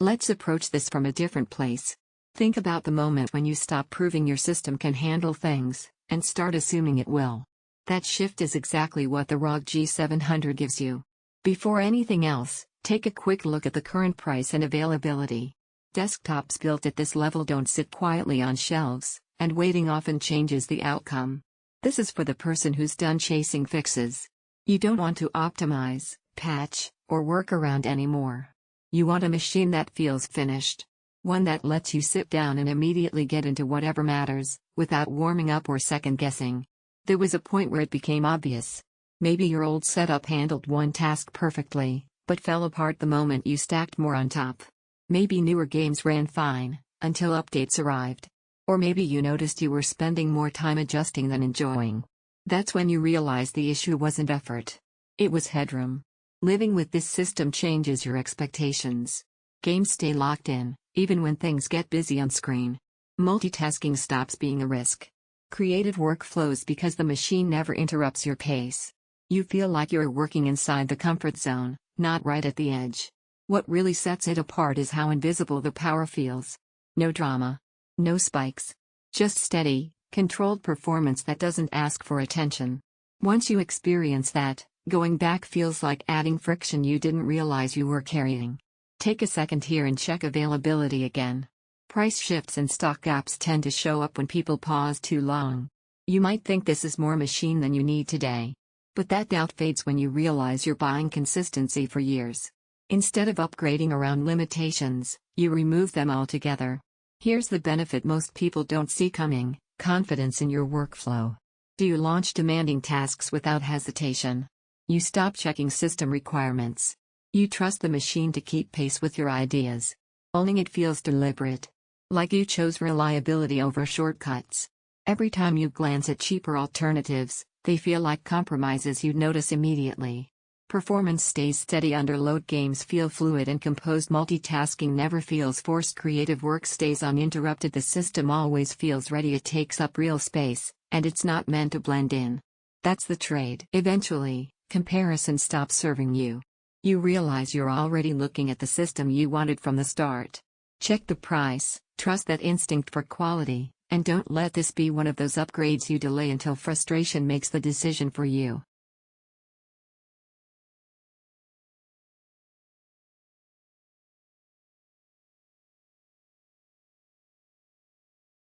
Let's approach this from a different place. Think about the moment when you stop proving your system can handle things, and start assuming it will. That shift is exactly what the ROG G700 gives you. Before anything else, take a quick look at the current price and availability. Desktops built at this level don't sit quietly on shelves, and waiting often changes the outcome. This is for the person who's done chasing fixes. You don't want to optimize, patch, or work around anymore. You want a machine that feels finished. One that lets you sit down and immediately get into whatever matters, without warming up or second-guessing. There was a point where it became obvious. Maybe your old setup handled one task perfectly, but fell apart the moment you stacked more on top. Maybe newer games ran fine, until updates arrived. Or maybe you noticed you were spending more time adjusting than enjoying. That's when you realized the issue wasn't effort. It was headroom. Living with this system changes your expectations. Games stay locked in, even when things get busy on screen. Multitasking stops being a risk. Creative work flows because the machine never interrupts your pace. You feel like you're working inside the comfort zone, not right at the edge. What really sets it apart is how invisible the power feels. No drama. No spikes. Just steady, controlled performance that doesn't ask for attention. Once you experience that, going back feels like adding friction you didn't realize you were carrying. Take a second here and check availability again. Price shifts and stock gaps tend to show up when people pause too long. You might think this is more machine than you need today. But that doubt fades when you realize you're buying consistency for years. Instead of upgrading around limitations, you remove them altogether. Here's the benefit most people don't see coming: confidence in your workflow. Do you launch demanding tasks without hesitation? You stop checking system requirements. You trust the machine to keep pace with your ideas. Owning it feels deliberate. Like you chose reliability over shortcuts. Every time you glance at cheaper alternatives, they feel like compromises you'd notice immediately. Performance stays steady under load, games feel fluid and composed, multitasking never feels forced, creative work stays uninterrupted, the system always feels ready, it takes up real space, and it's not meant to blend in. That's the trade. Eventually, comparison stops serving you. You realize you're already looking at the system you wanted from the start. Check the price, trust that instinct for quality, and don't let this be one of those upgrades you delay until frustration makes the decision for you.